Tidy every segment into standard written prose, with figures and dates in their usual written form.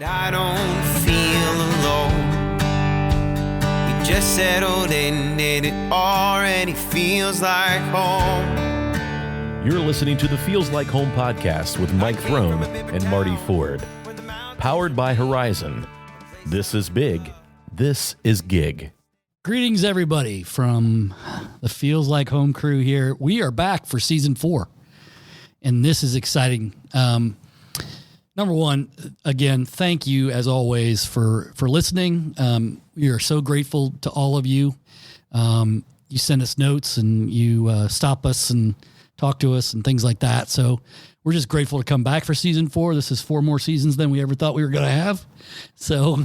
I don't feel alone. We just settled in and it already feels like home. You're listening to the Feels Like Home podcast with Mike Throne and Marty Ford. Powered by Horizon. This is big. This is gig. Greetings, everybody, from the Feels Like Home crew here. We are back for season 4, and this is exciting. Number one, again, thank you as always for listening. We are so grateful to all of you. You send us notes and you stop us and talk to us and things like that. So we're just grateful to come back for season 4. This is 4 more seasons than we ever thought we were going to have. So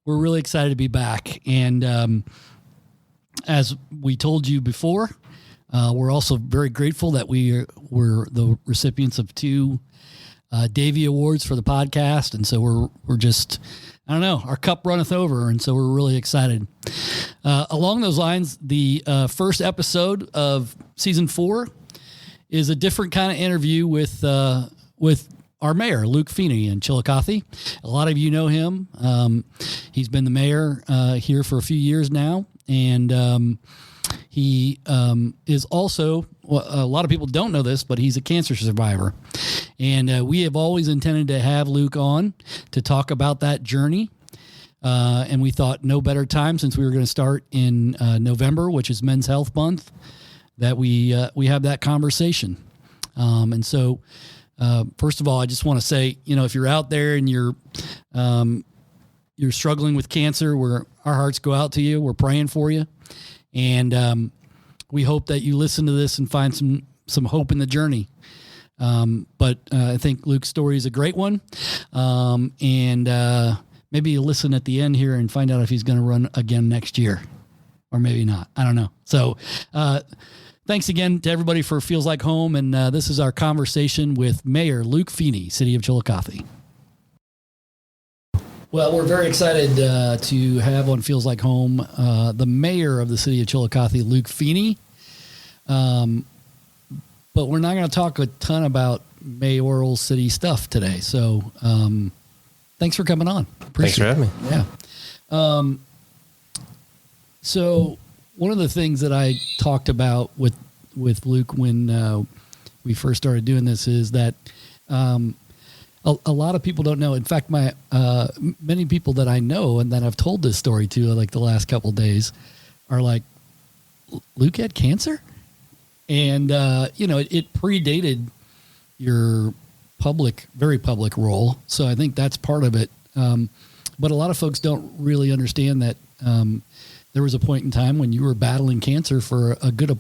we're really excited to be back. And as we told you before, we're also very grateful that we were the recipients of 2 Davey Awards for the podcast. And so we're just, I don't know, our cup runneth over. And so we're really excited. Along those lines, the first episode of season 4 is a different kind of interview with our mayor, Luke Feeney in Chillicothe. A lot of you know him. He's been the mayor here for a few years now. And he is also, well, a lot of people don't know this, but he's a cancer survivor. And we have always intended to have Luke on to talk about that journey. And we thought no better time, since we were going to start in November, which is Men's Health Month, that we have that conversation. And so, first of all, I just want to say, if you're out there and you're struggling with cancer, our hearts go out to you. We're praying for you. And we hope that you listen to this and find some hope in the journey. But I think Luke's story is a great one. And maybe you listen at the end here and find out if he's going to run again next year, or maybe not. I don't know. So thanks again to everybody for Feels Like Home. And this is our conversation with Mayor Luke Feeney, City of Chillicothe. Well, we're very excited to have on Feels Like Home the mayor of the City of Chillicothe, Luke Feeney. But we're not going to talk a ton about mayoral city stuff today. So thanks for coming on. Thanks for having me. Yeah. So one of the things that I talked about with Luke when we first started doing this is that a lot of people don't know. In fact, many people that I know and that I've told this story to, like the last couple of days, are like, Luke had cancer? And, it predated your very public role. So I think that's part of it. But a lot of folks don't really understand that there was a point in time when you were battling cancer for a good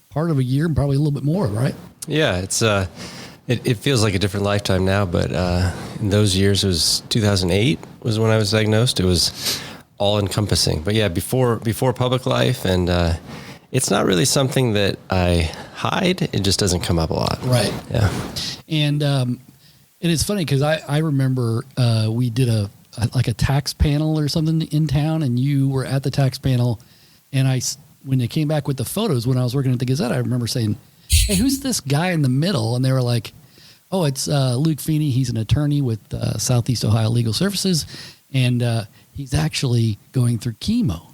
part of a year, and probably a little bit more, right? Yeah, it's it feels like a different lifetime now, but in those years, it was 2008 was when I was diagnosed. It was all encompassing. But yeah, before public life, and it's not really something that I hide. It just doesn't come up a lot. Right. Yeah. And it's funny because I remember we did a tax panel or something in town, and you were at the tax panel. And when they came back with the photos, when I was working at the Gazette, I remember saying, "Hey, who's this guy in the middle?" And they were like, "Oh, it's Luke Feeney. He's an attorney with Southeast Ohio Legal Services, and he's actually going through chemo."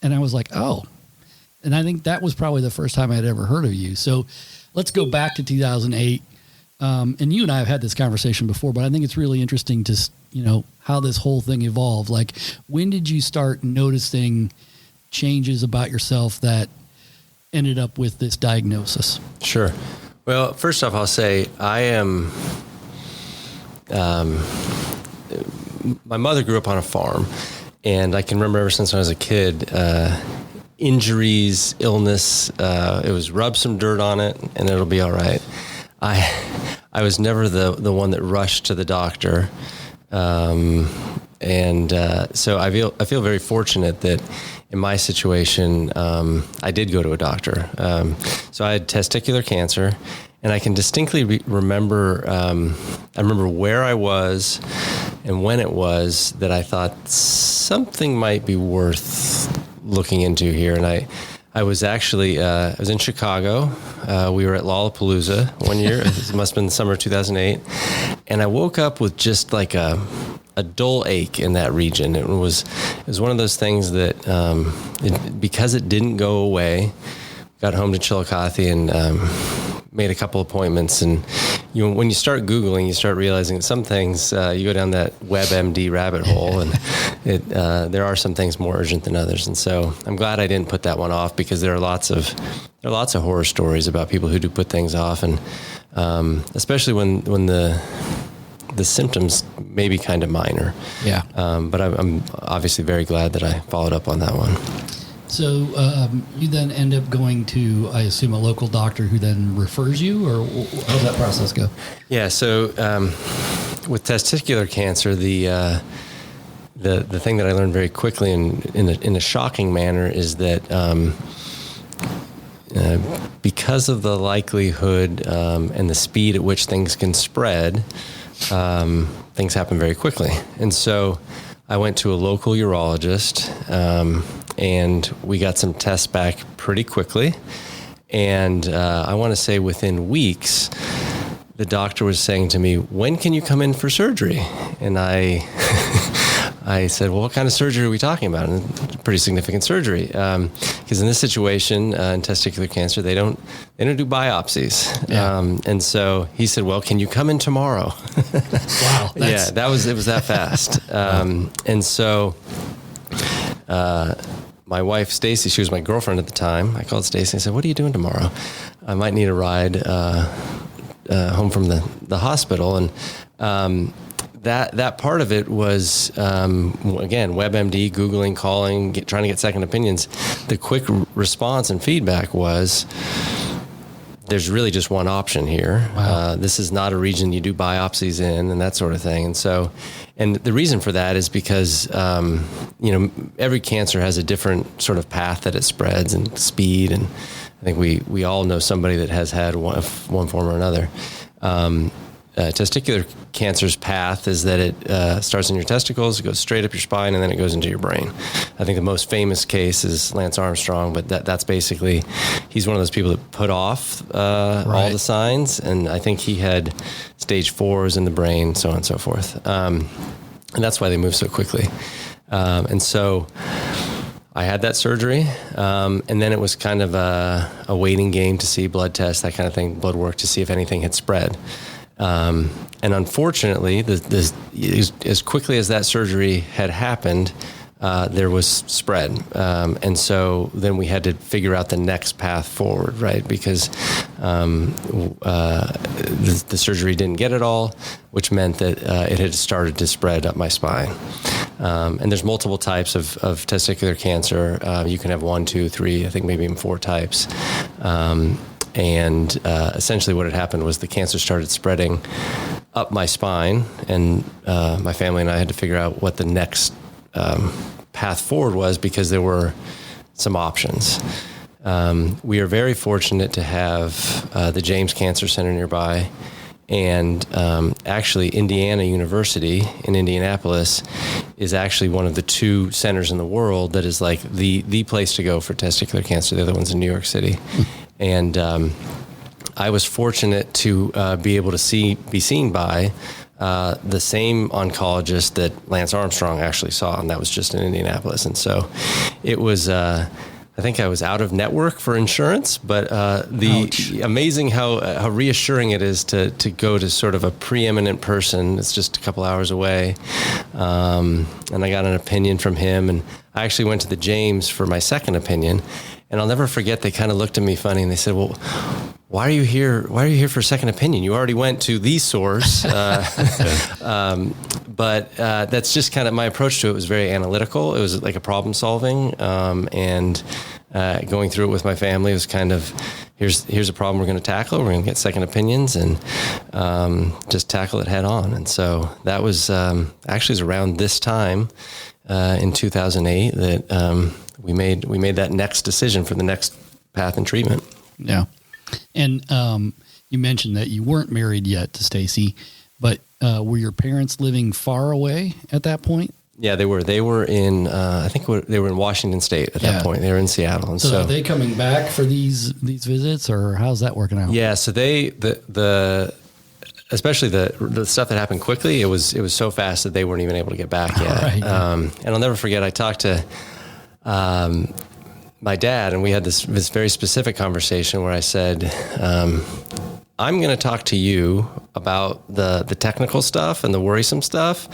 And I was like, "Oh." And I think that was probably the first time I'd ever heard of you. So let's go back to 2008. And you and I have had this conversation before, but I think it's really interesting to, how this whole thing evolved. Like, when did you start noticing changes about yourself that ended up with this diagnosis? Sure. Well, first off, I'll say I am, my mother grew up on a farm, and I can remember ever since I was a kid, injuries, illness, it was rub some dirt on it and it'll be all right. I was never the one that rushed to the doctor. So I feel very fortunate that in my situation, I did go to a doctor. So I had testicular cancer, and I can distinctly remember, I remember where I was and when it was that I thought something might be worth looking into here. And I was actually, I was in Chicago. We were at Lollapalooza one year. It must have been the summer of 2008. And I woke up with just like a dull ache in that region. It was one of those things that, because it didn't go away, got home to Chillicothe and made a couple appointments. And when you start Googling, you start realizing that some things, you go down that WebMD rabbit hole, and there are some things more urgent than others. And so I'm glad I didn't put that one off, because there are lots of horror stories about people who do put things off, and especially when the symptoms may be kind of minor. Yeah. But I'm obviously very glad that I followed up on that one. So you then end up going to, I assume, a local doctor who then refers you, or how does that process go? Yeah. So with testicular cancer, the thing that I learned very quickly in a shocking manner is that because of the likelihood and the speed at which things can spread, things happen very quickly. And so I went to a local urologist, and we got some tests back pretty quickly. And I want to say within weeks, the doctor was saying to me, "When can you come in for surgery?" And I said, "Well, what kind of surgery are we talking about?" And pretty significant surgery, because in this situation, in testicular cancer, they don't do biopsies. Yeah. And so he said, "Well, can you come in tomorrow?" Wow. Yeah, it was that fast. And so my wife, Stacy, she was my girlfriend at the time. I called Stacy and said, "What are you doing tomorrow? I might need a ride home from the hospital." And that part of it was, again, WebMD, Googling, calling, trying to get second opinions. The quick response and feedback was, there's really just one option here. Wow. This is not a region you do biopsies in, and that sort of thing. And so, and the reason for that is because, every cancer has a different sort of path that it spreads and speed. And I think we all know somebody that has had one form or another. Testicular cancer's path is that it starts in your testicles, it goes straight up your spine, and then it goes into your brain. I think the most famous case is Lance Armstrong, but that's basically, he's one of those people that put off all the signs, and I think he had stage 4s in the brain, so on and so forth. And that's why they move so quickly. And so I had that surgery, and then it was kind of a waiting game to see blood tests, that kind of thing, blood work to see if anything had spread. And unfortunately, as quickly as that surgery had happened, there was spread. And so then we had to figure out the next path forward, right? Because the surgery didn't get it all, which meant that it had started to spread up my spine. And there's multiple types of testicular cancer. You can have 1, 2, 3, I think maybe even 4 types. And essentially what had happened was the cancer started spreading up my spine, and my family and I had to figure out what the next path forward was, because there were some options. We are very fortunate to have the James Cancer Center nearby, and actually Indiana University in Indianapolis is actually one of the 2 centers in the world that is like the place to go for testicular cancer. The other one's in New York City. And I was fortunate to be able to be seen by the same oncologist that Lance Armstrong actually saw, and that was just in Indianapolis. And so it was, I think I was out of network for insurance, but amazing how reassuring it is to go to sort of a preeminent person. It's just a couple hours away. And I got an opinion from him, and I actually went to the James for my second opinion. And I'll never forget, they kind of looked at me funny and they said, "Well, why are you here? Why are you here for a second opinion? You already went to the source." But that's just kind of my approach to it. Was very analytical. It was like a problem solving, and going through it with my family was kind of, here's a problem we're going to tackle. We're going to get second opinions and just tackle it head on. And so that was actually was around this time in 2008 that we made that next decision for the next path and treatment. Yeah. And you mentioned that you weren't married yet to Stacy, but were your parents living far away at that point? Yeah, they were. They were in. I think they were in Washington State at that point. They were in Seattle, and so are they coming back for these visits, or how's that working out? Yeah, so especially the stuff that happened quickly. It was so fast that they weren't even able to get back yet. Right. And I'll never forget. I talked to my dad, and we had this very specific conversation where I said, "I'm going to talk to you about the technical stuff and the worrisome stuff."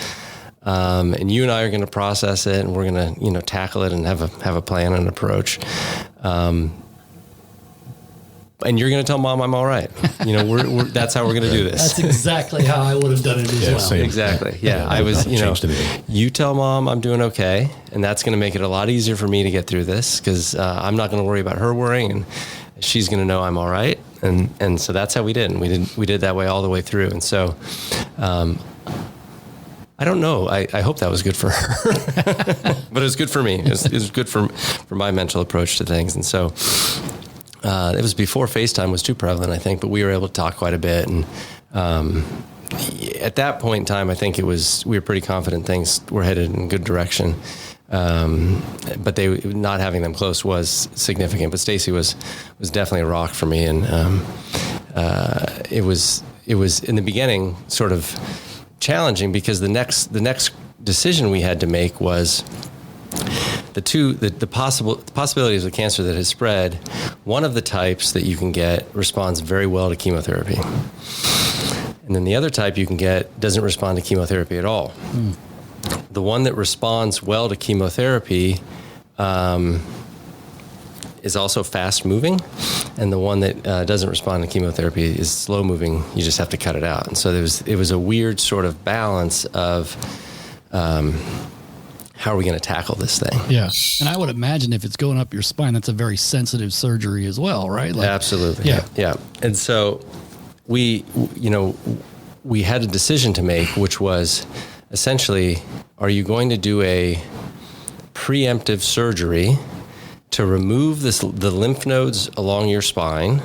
And you and I are going to process it, and we're going to, tackle it and have a plan and approach. And you're going to tell Mom I'm all right. That's how we're going to do this. That's exactly how I would have done it as well. Same. Exactly. Yeah. I was, you tell Mom I'm doing okay. And that's going to make it a lot easier for me to get through this, because I'm not going to worry about her worrying, and she's going to know I'm all right. And so that's how we did. And we did that way all the way through. And so, I don't know. I hope that was good for her, but it was good for me. It was good for my mental approach to things. And so it was before FaceTime was too prevalent, I think, but we were able to talk quite a bit. And at that point in time, I think we were pretty confident things were headed in a good direction. But not having them close was significant. But Stacy was definitely a rock for me. And it was in the beginning sort of challenging, because the next decision we had to make was the possibilities of cancer that has spread. One of the types that you can get responds very well to chemotherapy, and then the other type you can get doesn't respond to chemotherapy at all. The one that responds well to chemotherapy is also fast moving, and the one that doesn't respond to chemotherapy is slow moving. You just have to cut it out. And so it was a weird sort of balance of how are we going to tackle this thing? Yeah. And I would imagine if it's going up your spine, that's a very sensitive surgery as well, right? Absolutely. Yeah. And so we had a decision to make, which was essentially, are you going to do a preemptive surgery to remove the lymph nodes along your spine,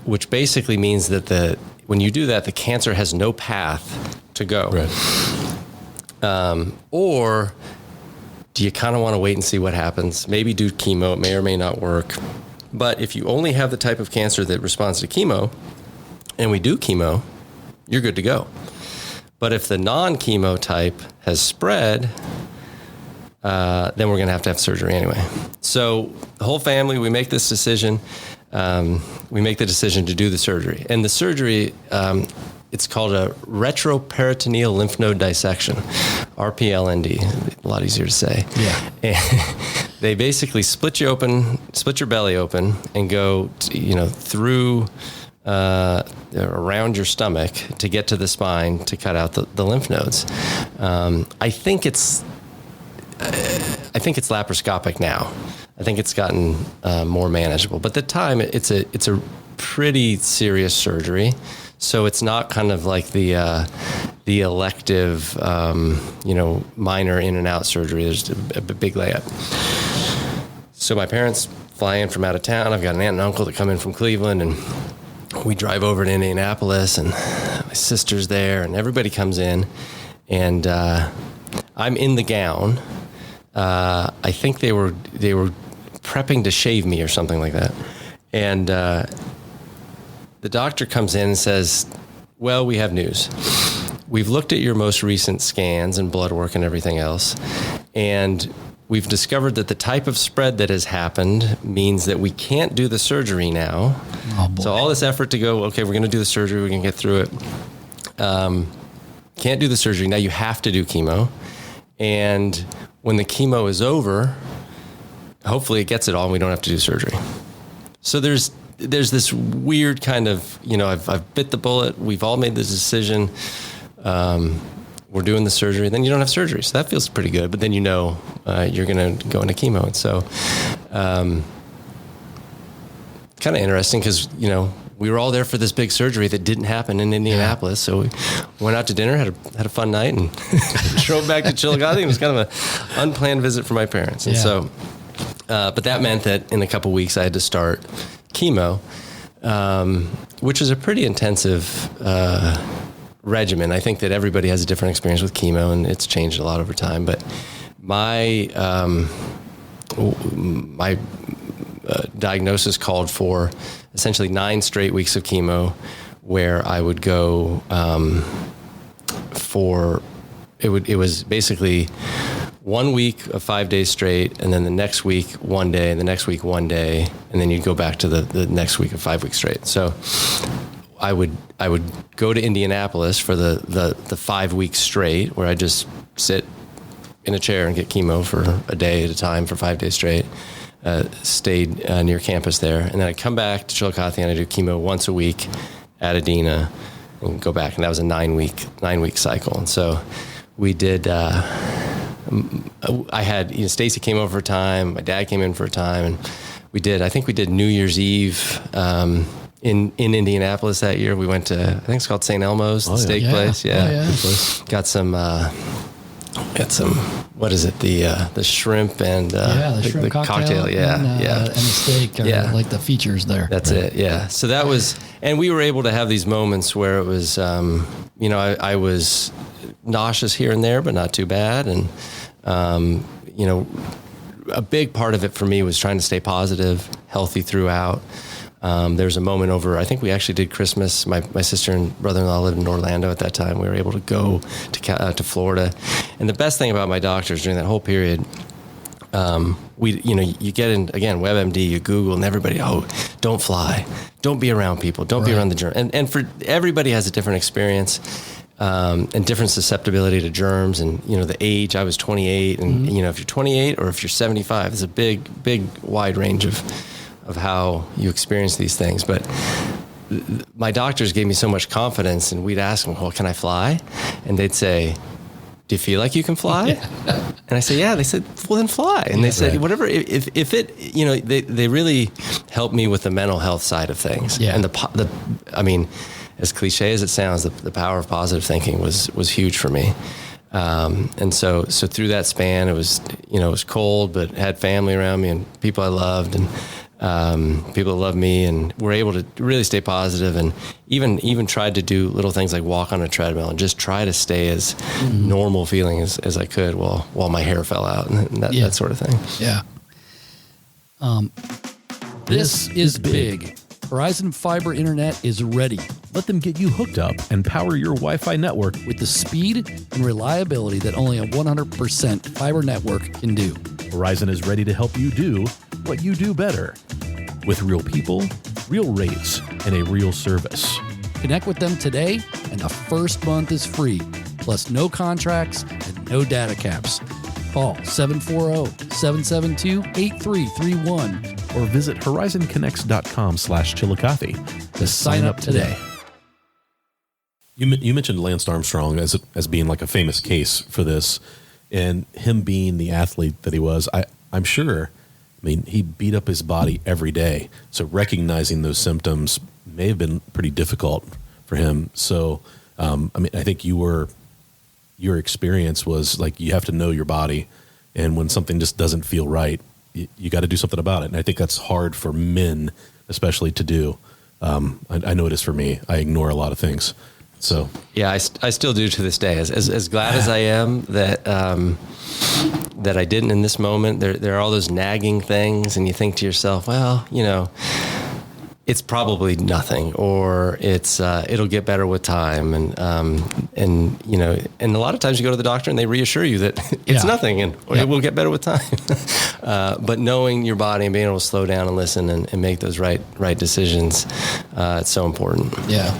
which basically means that when you do that, the cancer has no path to go. Right. Or do you kind of want to wait and see what happens? Maybe do chemo. It may or may not work. But if you only have the type of cancer that responds to chemo, and we do chemo, you're good to go. But if the non-chemo type has spread, then we're going to have surgery anyway. So the whole family, we make this decision. We make the decision to do the surgery. And the surgery, it's called a retroperitoneal lymph node dissection, RPLND, a lot easier to say. Yeah. And they basically split your belly open, and go through around your stomach to get to the spine to cut out the lymph nodes. I think it's laparoscopic now. I think it's gotten more manageable. But at the time, it's a pretty serious surgery. So it's not kind of like the elective, minor in and out surgery. There's a big layup. So my parents fly in from out of town. I've got an aunt and uncle that come in from Cleveland, and we drive over to Indianapolis, and my sister's there, and everybody comes in, and I'm in the gown. I think they were prepping to shave me or something like that. And the doctor comes in and says, well, we have news. We've looked at your most recent scans and blood work and everything else, and we've discovered that the type of spread that has happened means that we can't do the surgery now. Oh, boy. So all this effort to go, okay, we're going to do the surgery, we're going to get through it. Can't do the surgery. Now you have to do chemo. And when the chemo is over, hopefully it gets it all and we don't have to do surgery. So there's this weird kind of, I've bit the bullet. We've all made this decision. We're doing the surgery. Then you don't have surgery. So that feels pretty good. But then you're going to go into chemo. And so kind of interesting because, we were all there for this big surgery that didn't happen in Indianapolis. So we went out to dinner, had a fun night, and drove back to Chillicothe. It was kind of an unplanned visit for my parents. And so, but that meant that in a couple weeks I had to start chemo, which was a pretty intensive regimen. I think that everybody has a different experience with chemo, and it's changed a lot over time. But my diagnosis called for essentially 9 straight weeks of chemo, where I would go it was basically 1 week of 5 days straight, and then the next week 1 day, and the next week 1 day, and then you'd go back to the next week of 5 weeks straight. So I would go to Indianapolis for the 5 weeks straight, where I just sit in a chair and get chemo for a day at a time for 5 days straight. Stayed near campus there, and then I'd come back to Chillicothe and I'd do chemo once a week at Adena and go back, and that was a 9 week cycle. And so we did. I had Stacy came over for a time, my dad came in for a time, and I think we did New Year's Eve in Indianapolis that year. We went to, I think it's called St. Elmo's, the steak place. Yeah. Oh, yeah. Got some, what is it? The shrimp and the shrimp cocktail. Yeah. And the steak are like the features there. That's it. Yeah. So that was, and we were able to have these moments where it was, I was nauseous here and there, but not too bad. And, a big part of it for me was trying to stay positive, healthy throughout. There was a moment over, I think we actually did Christmas. My sister and brother-in-law lived in Orlando at that time. We were able to go to Florida. And the best thing about my doctors during that whole period, you get in, again, WebMD, you Google, and everybody, don't fly. Don't be around people. Don't be around the germ. And for everybody has a different experience. And different susceptibility to germs, and the age. I was 28, and if you're 28 or if you're 75, it's a big wide range of how you experience these things. But my doctors gave me so much confidence, and we'd ask them, "Well, can I fly?" And they'd say, "Do you feel like you can fly?" And I said, "Yeah." They said, "Well, then fly." And they said, "Whatever. If it, they really helped me with the mental health side of things." Yeah. And as cliche as it sounds, the power of positive thinking was huge for me. And so through that span, it was cold, but had family around me and people I loved, and people that loved me, and were able to really stay positive, and even tried to do little things like walk on a treadmill and just try to stay as normal feeling as I could while my hair fell out and that sort of thing. Yeah. This is big. Verizon Fiber Internet is ready. Let them get you hooked up and power your Wi-Fi network With the speed and reliability that only a 100% fiber network can do. Verizon is ready to help you do what you do better. With real people, real rates, and a real service. Connect with them today, and the first month is free, plus no contracts and no data caps. Call 740-772-8331 or visit horizonconnects.com/Chillicothe to sign up today. You mentioned Lance Armstrong as being like a famous case for this, and him being the athlete that he was. I'm sure. He beat up his body every day, so recognizing those symptoms may have been pretty difficult for him. So, I think your experience was like you have to know your body, and when something just doesn't feel right, you got to do something about it. And I think that's hard for men, especially to do. I know it is for me. I ignore a lot of things. So yeah, I still do to this day. As glad as I am that I didn't in this moment. There are all those nagging things, and you think to yourself, well, it's probably nothing, or it'll get better with time, and a lot of times you go to the doctor and they reassure you that it's nothing, and it will get better with time. But knowing your body and being able to slow down and listen and make those right decisions, it's so important. Yeah.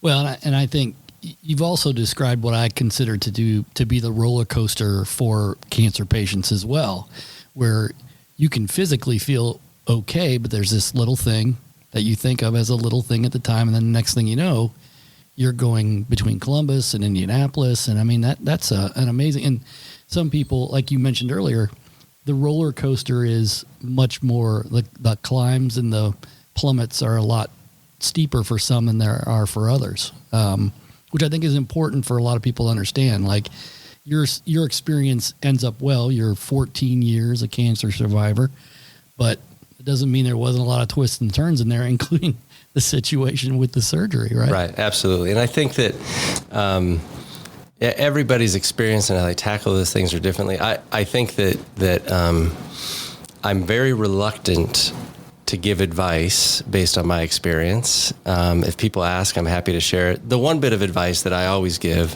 Well, and I think you've also described what I consider to be the roller coaster for cancer patients as well, where you can physically feel okay, but there's this little thing that you think of as a little thing at the time, and then the next thing you know, you're going between Columbus and Indianapolis, and that's an amazing. And some people, like you mentioned earlier, the roller coaster is much more the climbs and the plummets are a lot steeper for some than there are for others, which I think is important for a lot of people to understand. Like your experience ends up well. You're 14 years a cancer survivor, but it doesn't mean there wasn't a lot of twists and turns in there, including the situation with the surgery, right? Right, absolutely. And I think that everybody's experience and how they tackle those things are differently. I think that I'm very reluctant to give advice based on my experience. If people ask, I'm happy to share it. The one bit of advice that I always give,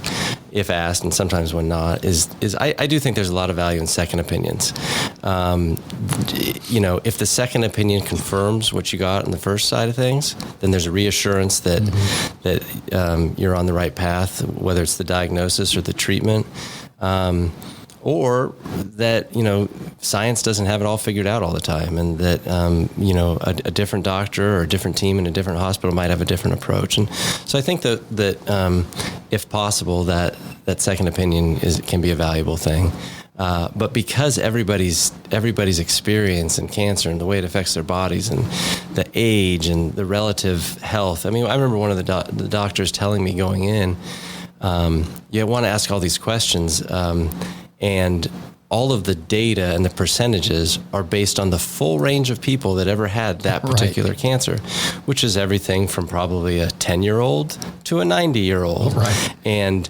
if asked, and sometimes when not, is I do think there's a lot of value in second opinions. If the second opinion confirms what you got on the first side of things, then there's a reassurance that you're on the right path, whether it's the diagnosis or the treatment. Or that, science doesn't have it all figured out all the time, and that, a different doctor or a different team in a different hospital might have a different approach. And so I think that if possible, that second opinion can be a valuable thing. But because everybody's experience in cancer and the way it affects their bodies and the age and the relative health. I mean, I remember one of the doctors telling me going in, you want to ask all these questions, and all of the data and the percentages are based on the full range of people that ever had that particular cancer, which is everything from probably a 10-year-old to a 90-year-old. Right. And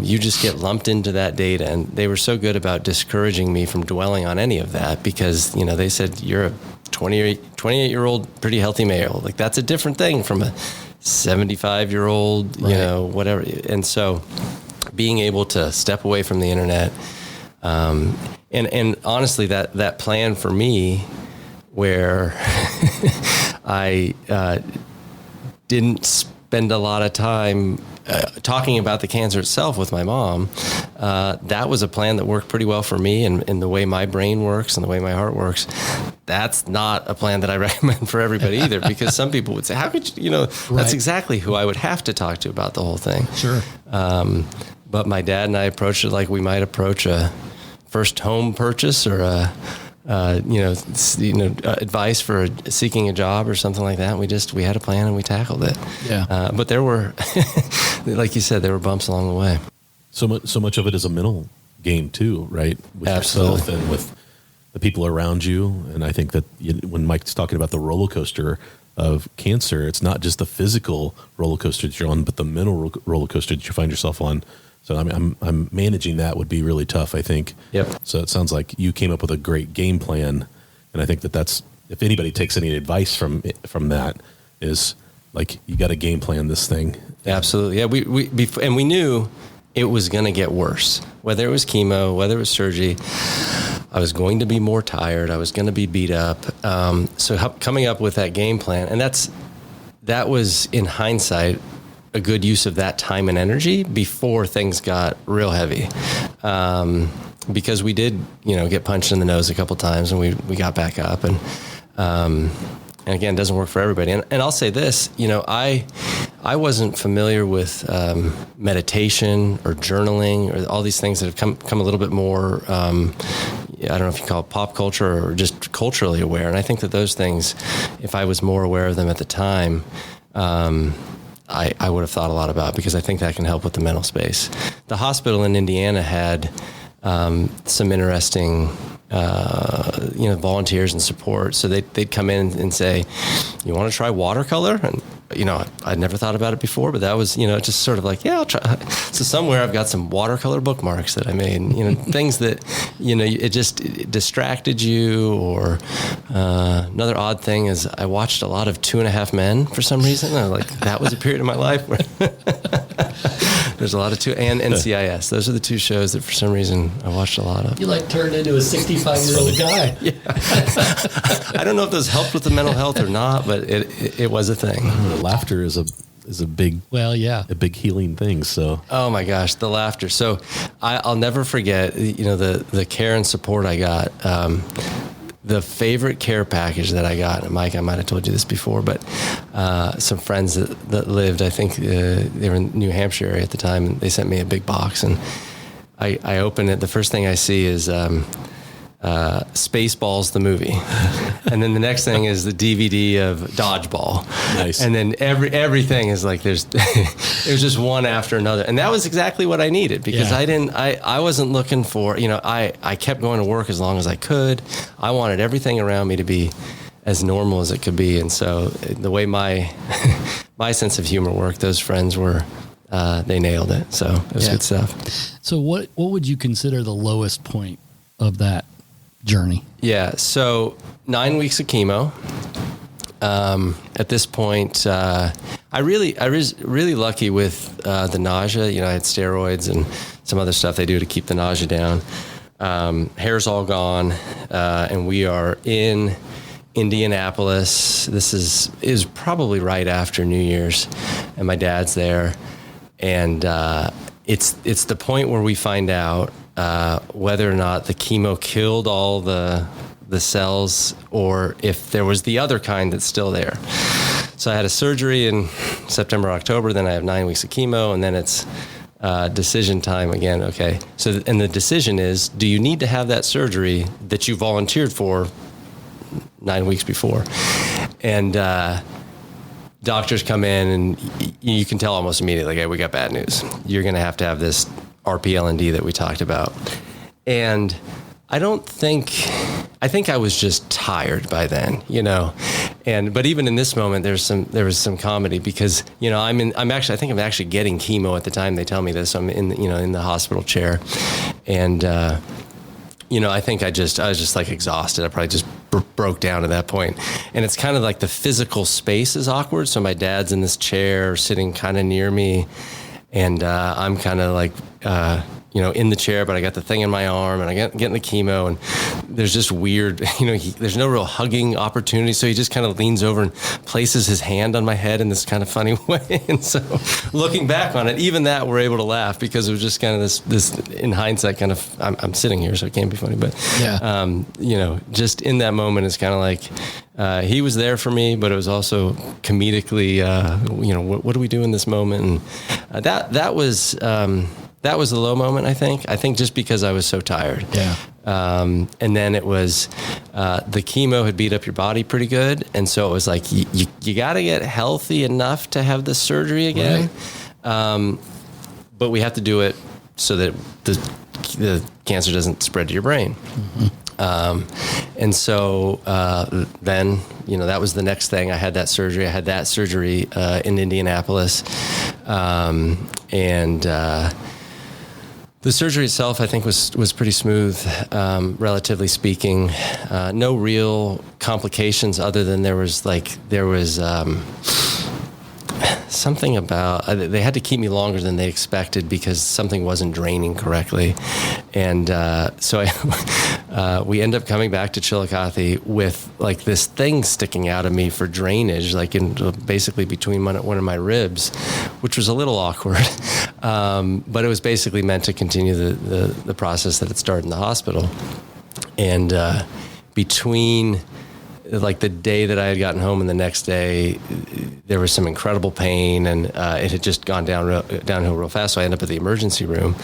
you just get lumped into that data. And they were so good about discouraging me from dwelling on any of that because, they said, you're a 28-year-old pretty healthy male. Like, that's a different thing from a 75-year-old, whatever. And so being able to step away from the internet, and honestly, that plan for me, where I didn't spend a lot of time talking about the cancer itself with my mom, that was a plan that worked pretty well for me, and the way my brain works and the way my heart works. That's not a plan that I recommend for everybody either, because some people would say, how could you, that's exactly who I would have to talk to about the whole thing. Sure. But my dad and I approached it like we might approach a first home purchase or advice for seeking a job or something like that. We had a plan and we tackled it. Yeah. But there were, like you said, there were bumps along the way. So much of it is a mental game too, right? With Absolutely. yourself and with the people around you. And I think that when Mike's talking about the roller coaster of cancer, it's not just the physical roller coaster that you're on, but the mental roller coaster that you find yourself on. So I'm managing that would be really tough, I think. Yep. So it sounds like you came up with a great game plan, and I think that's if anybody takes any advice from that is like you got to game plan this thing. Absolutely, yeah. We knew it was going to get worse. Whether it was chemo, whether it was surgery, I was going to be more tired. I was going to be beat up. So coming up with that game plan, and that was in hindsight a good use of that time and energy before things got real heavy. Because we did, get punched in the nose a couple times and we got back up and again, it doesn't work for everybody. And I'll say this, I wasn't familiar with meditation or journaling or all these things that have come a little bit more, I don't know if you call it pop culture or just culturally aware. And I think that those things, if I was more aware of them at the time, I would have thought a lot about, because I think that can help with the mental space. The hospital in Indiana had some interesting, volunteers and support. So they'd come in and say, "You want to try watercolor?" And I'd never thought about it before, but that was just sort of like, yeah, I'll try. So somewhere I've got some watercolor bookmarks that I made. Things that it just distracted you. Or another odd thing is I watched a lot of 2.5 Men for some reason. That was a period of my life where there's a lot of and NCIS. Those are the two shows that for some reason I watched a lot of. You turned into a 65-year-old guy. Yeah. I don't know if those helped with the mental health or not, but it was a thing. Laughter is a big, a big healing thing. So, oh my gosh, the laughter. So I'll never forget, the care and support I got. The favorite care package that I got, and Mike, I might have told you this before, but some friends that lived, I think they were in New Hampshire area at the time, and they sent me a big box, and I open it. The first thing I see is Spaceballs the movie, and then the next thing is the DVD of Dodgeball. Nice. And then everything is like there's just one after another, and that was exactly what I needed, because I wasn't looking for I kept going to work as long as I could. I wanted everything around me to be as normal as it could be. And so the way my my sense of humor worked, those friends were they nailed it. So it was good stuff. So what would you consider the lowest point of that journey? Yeah. So 9 weeks of chemo. At this point, I was really lucky with the nausea. You know, I had steroids and some other stuff they do to keep the nausea down. Hair's all gone, and we are in Indianapolis. This is probably right after New Year's, and my dad's there, and it's the point where we find out whether or not the chemo killed all the cells or if there was the other kind that's still there. So I had a surgery in September, October, then I have 9 weeks of chemo, and then it's decision time again. Okay. So, and the decision is, do you need to have that surgery that you volunteered for 9 weeks before? And doctors come in and you can tell almost immediately, okay, we got bad news. You're going to have this RPLND that we talked about. And I think I was just tired by then, you know, but even in this moment, there was some comedy because, you know, I think I'm actually getting chemo at the time they tell me this. I'm in the hospital chair, and you know, I think I was just like exhausted. I probably just broke down at that point. And it's kind of like the physical space is awkward. So my dad's in this chair sitting kind of near me, and I'm kind of like, you know, in the chair, but I got the thing in my arm and I getting the chemo, and there's just weird, you know, there's no real hugging opportunity. So he just kind of leans over and places his hand on my head in this kind of funny way. And so looking back on it, even that we're able to laugh because it was just kind of this in hindsight kind of, I'm sitting here, so it can't be funny, but, you know, just in that moment, it's kind of like, he was there for me, but it was also comedically, you know, what do we do in this moment? And that was the low moment, I think. I think just because I was so tired. Yeah. And then it was, the chemo had beat up your body pretty good. And so it was like, you got to get healthy enough to have the surgery again. Right. But we have to do it so that the cancer doesn't spread to your brain. Mm-hmm. And so then, you know, that was the next thing. I had that surgery. I had that surgery in Indianapolis. The surgery itself, I think, was pretty smooth, relatively speaking. No real complications other than there was something about, they had to keep me longer than they expected because something wasn't draining correctly. And so we end up coming back to Chillicothe with like this thing sticking out of me for drainage, like basically between one of my ribs, which was a little awkward. But it was basically meant to continue the process that had started in the hospital. And between like the day that I had gotten home and the next day, there was some incredible pain, and it had just gone downhill real fast. So I ended up at the emergency room,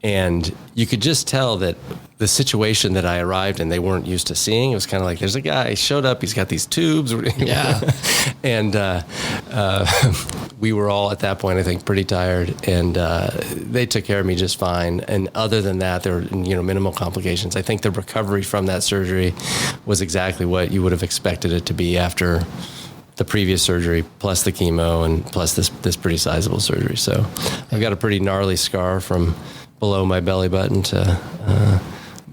and you could just tell that the situation that I arrived in, they weren't used to seeing. It was kind of like, there's a guy, he showed up, he's got these tubes. Yeah. And we were all at that point, I think, pretty tired, and they took care of me just fine. And other than that, there were, you know, minimal complications. I think the recovery from that surgery was exactly what you would have expected it to be after the previous surgery, plus the chemo, and plus this pretty sizable surgery. So I've got a pretty gnarly scar from below my belly button to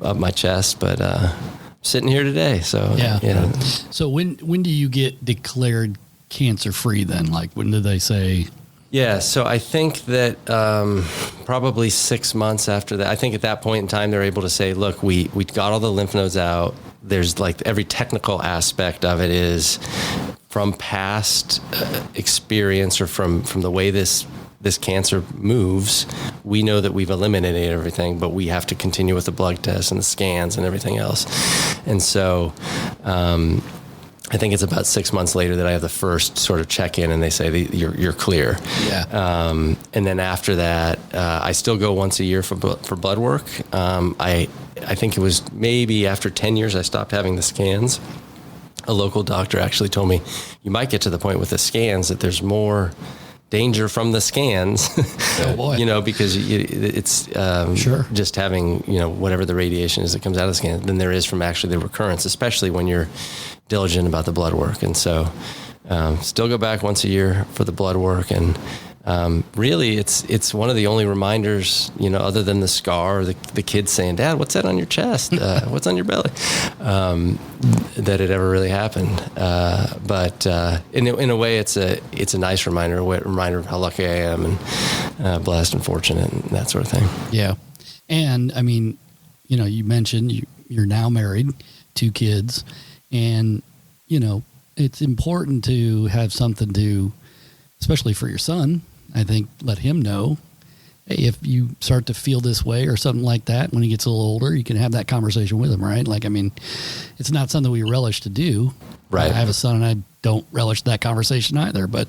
up my chest, but sitting here today. So yeah. So when do you get declared cancer free then? Like, when did they say? Yeah, so I think that probably 6 months after that, I think at that point in time, they're able to say, look, we got all the lymph nodes out. There's like every technical aspect of it is from past experience or from the way this cancer moves, we know that we've eliminated everything, but we have to continue with the blood tests and the scans and everything else. And so I think it's about 6 months later that I have the first sort of check-in, and they say you're clear. Yeah. And then after that, I still go once a year for blood work. I think it was maybe after 10 years I stopped having the scans. A local doctor actually told me, you might get to the point with the scans that there's more danger from the scans, Oh boy. you know, because it's Sure. just having, you know, whatever the radiation is that comes out of the scan than there is from actually the recurrence, especially when you're diligent about the blood work. And so still go back once a year for the blood work. And really, it's one of the only reminders, you know, other than the scar or the kids saying, "Dad, what's that on your chest? What's on your belly?" That it ever really happened. But in a way, it's a nice reminder of how lucky I am and blessed and fortunate and that sort of thing. Yeah. And I mean, you know, you mentioned you're now married, 2 kids, and, you know, it's important to have something to, especially for your son, I think, let him know, hey, if you start to feel this way or something like that, when he gets a little older, you can have that conversation with him, right? Like, I mean, it's not something we relish to do. Right. I have a son and I don't relish that conversation either, but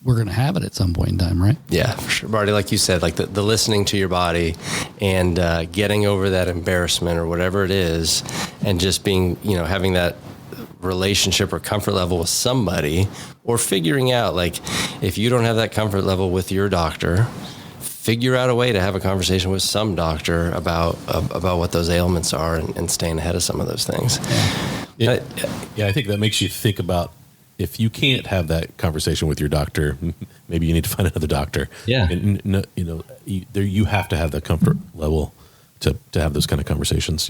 we're going to have it at some point in time, right? Yeah, for sure. Marty, like you said, like the listening to your body and getting over that embarrassment or whatever it is, and just being, you know, having that relationship or comfort level with somebody, or figuring out, like, if you don't have that comfort level with your doctor, figure out a way to have a conversation with some doctor about what those ailments are and staying ahead of some of those things. Yeah, I think that makes you think about, if you can't have that conversation with your doctor, maybe you need to find another doctor. Yeah. And, you know, you have to have that comfort level to have those kind of conversations.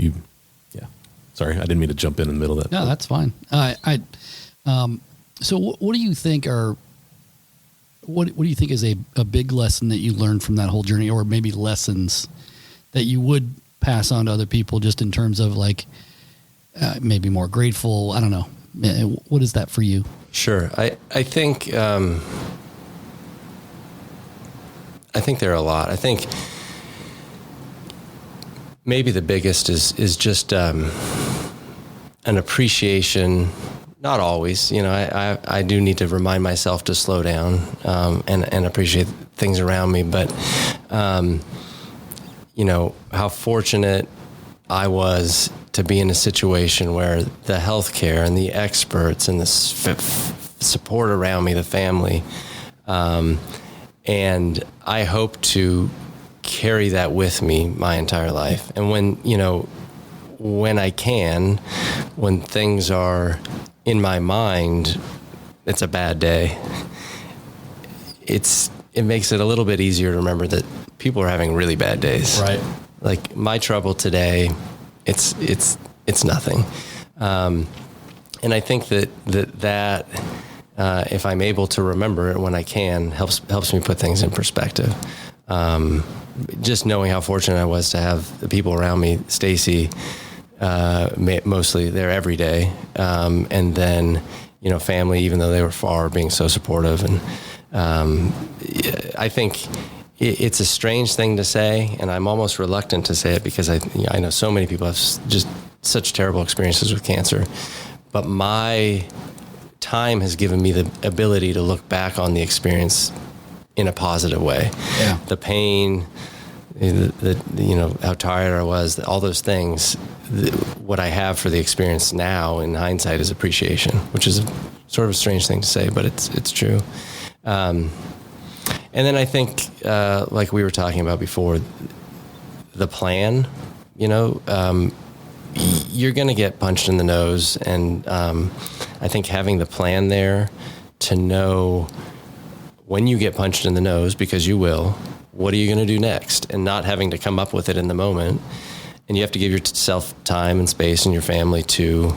Sorry, I didn't mean to jump in the middle of that. No, that's fine. So what do you think what do you think is a big lesson that you learned from that whole journey, or maybe lessons that you would pass on to other people, just in terms of, like, maybe more grateful? I don't know. What is that for you? Sure. I think there are a lot. I think maybe the biggest is just an appreciation. Not always, you know, I do need to remind myself to slow down and appreciate things around me. But, you know, how fortunate I was to be in a situation where the healthcare and the experts and the support around me, the family, and I hope to carry that with me my entire life. And when I can, when things are in my mind, it's a bad day, it makes it a little bit easier to remember that people are having really bad days. Right. Like, my trouble today, it's nothing. And I think that if I'm able to remember it when I can, helps me put things in perspective. Just knowing how fortunate I was to have the people around me, Stacy, mostly there every day. And then, you know, family, even though they were far, being so supportive. And I think it's a strange thing to say, and I'm almost reluctant to say it, because I know so many people have just such terrible experiences with cancer. But my time has given me the ability to look back on the experience in a positive way. Yeah. The pain, the you know, how tired I was, all those things. What I have for the experience now, in hindsight, is appreciation, which is sort of a strange thing to say, but it's true. And then I think, like we were talking about before, the plan, you know, you're going to get punched in the nose. And I think having the plan there to know when you get punched in the nose, because you will, what are you going to do next? And not having to come up with it in the moment. And you have to give yourself time and space and your family to,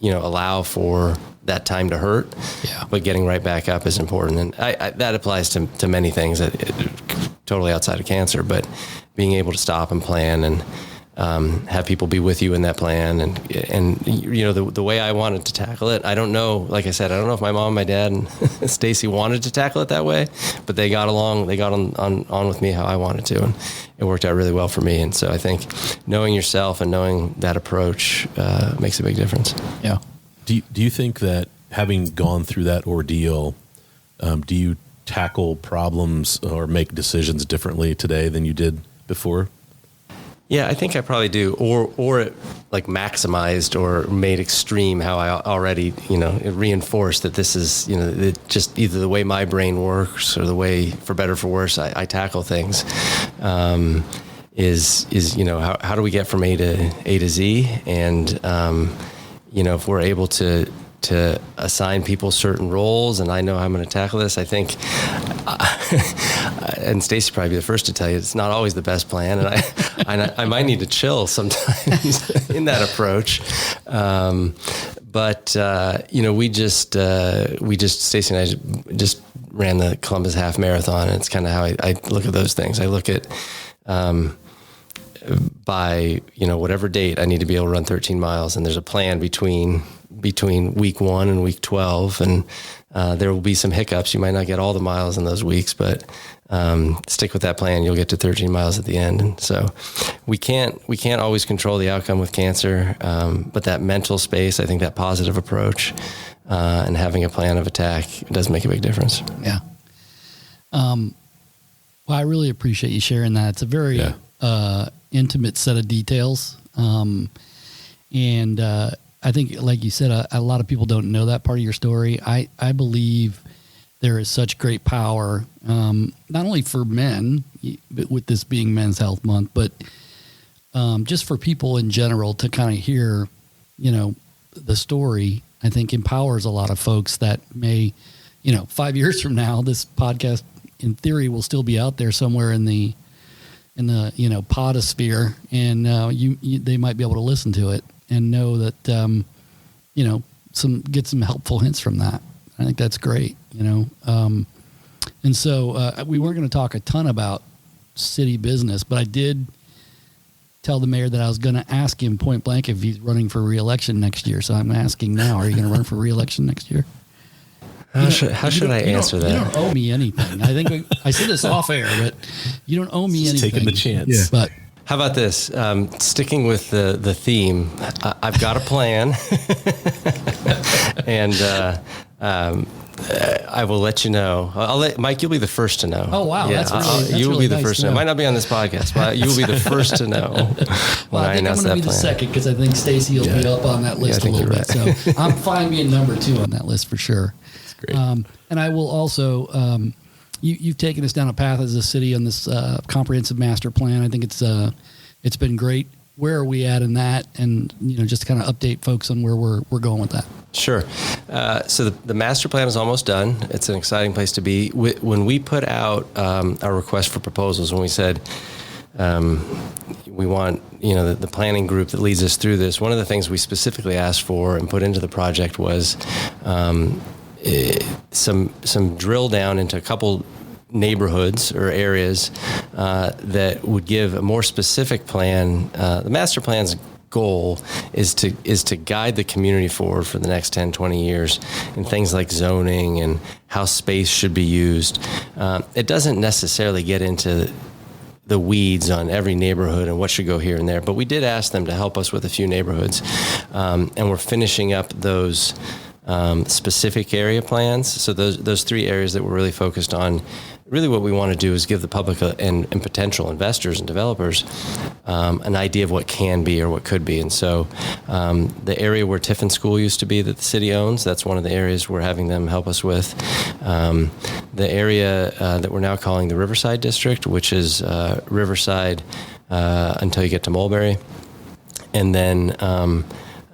you know, allow for that time to hurt. Yeah. But getting right back up is important. And that applies to many things, totally outside of cancer, but being able to stop and plan and have people be with you in that plan. And you know, the way I wanted to tackle it, I don't know, like I said, I don't know if my mom, my dad, and Stacy wanted to tackle it that way, but they got along, they got on with me how I wanted to, and it worked out really well for me. And so I think knowing yourself and knowing that approach makes a big difference. Yeah. Do you think that, having gone through that ordeal, do you tackle problems or make decisions differently today than you did before? Yeah, I think I probably do, or it like maximized or made extreme how I already, it reinforced that this is, it just either the way my brain works or the way, for better or for worse, I tackle things. Is how do we get from A to Z, and if we're able to assign people certain roles, and I know how I'm going to tackle this, I think, and Stacy probably be the first to tell you, it's not always the best plan, and I might need to chill sometimes in that approach. But we just Stacy and I just ran the Columbus Half Marathon, and it's kind of how I look at those things. I look at by whatever date I need to be able to run 13 miles, and there's a plan between week 1 and week 12, and there will be some hiccups. You might not get all the miles in those weeks, but stick with that plan. You'll get to 13 miles at the end. And so we can't always control the outcome with cancer, but that mental space, I think that positive approach and having a plan of attack does make a big difference. Yeah. Well, I really appreciate you sharing that. It's a very intimate set of details. And I think, like you said, a lot of people don't know that part of your story. I believe there is such great power, not only for men, with this being Men's Health Month, but just for people in general to kind of hear, the story. I think empowers a lot of folks that may, 5 years from now, this podcast in theory will still be out there somewhere in the podosphere, and they might be able to listen to it and know that get some helpful hints from that. I think that's great, and so we weren't going to talk a ton about city business, but I did tell the mayor that I was going to ask him point blank if he's running for re-election next year. So I'm asking now: are you going to run for re-election next year? How should I answer that? You don't owe me anything. I think I said this off air, but you don't owe me anything. Taking the chance. Yeah. But how about this? Sticking with the theme, I've got a plan, and I will let you know. Mike, you'll be the first to know. Oh, wow. Yeah, that's you will really be the nice first to know. Might not be on this podcast, but you will be the first to know when I announce that plan. I'm going to be the second because I think Stacy will be up on that list a little bit. Right. So I'm fine being number 2 on that list for sure. That's great. And I will also, you've taken us down a path as a city on this comprehensive master plan. I think it's been great. Where are we at in that? And, just kind of update folks on where we're going with that. Sure. So the master plan is almost done. It's an exciting place to be. When we put out our request for proposals, when we said we want, the planning group that leads us through this, one of the things we specifically asked for and put into the project was some drill down into a couple neighborhoods or areas that would give a more specific plan. The master plan's goal is to guide the community forward for the next 10, 20 years in things like zoning and how space should be used. It doesn't necessarily get into the weeds on every neighborhood and what should go here and there, but we did ask them to help us with a few neighborhoods, and we're finishing up those specific area plans. So those 3 areas that we're really focused on, really what we want to do is give the public and potential investors and developers an idea of what can be or what could be. And so the area where Tiffin School used to be that the city owns, that's one of the areas we're having them help us with. The area that we're now calling the Riverside District, which is Riverside until you get to Mulberry. And then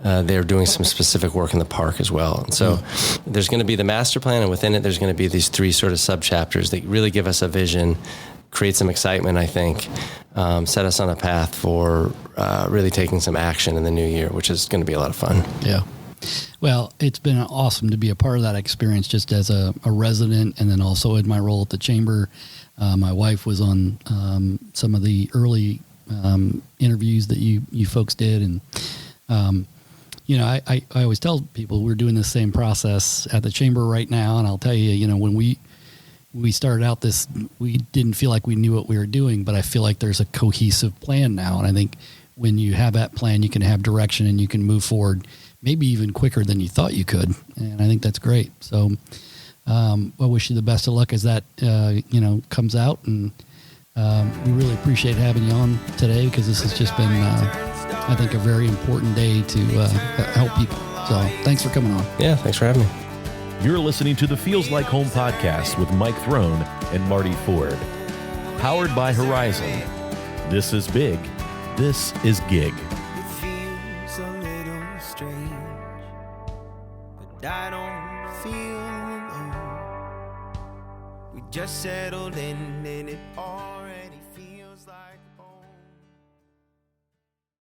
they're doing some specific work in the park as well. And so there's going to be the master plan, and within it, there's going to be these 3 sort of sub-chapters that really give us a vision, create some excitement, I think, set us on a path for really taking some action in the new year, which is going to be a lot of fun. Yeah. Well, it's been awesome to be a part of that experience just as a resident, and then also in my role at the chamber. My wife was on some of the early interviews that you folks did, and I always tell people we're doing the same process at the chamber right now. And I'll tell you, when we started out this, we didn't feel like we knew what we were doing, but I feel like there's a cohesive plan now. And I think when you have that plan, you can have direction and you can move forward maybe even quicker than you thought you could. And I think that's great. So I wish you the best of luck as that, comes out, and We really appreciate having you on today because this has just been, I think, a very important day to help people. So thanks for coming on. Yeah, thanks for having me. You're listening to the Feels Like Home podcast with Mike Throne and Marty Ford. Powered by Horizon. This is big. This is gig. It feels a little strange, but I don't feel alone. We just settled in and it already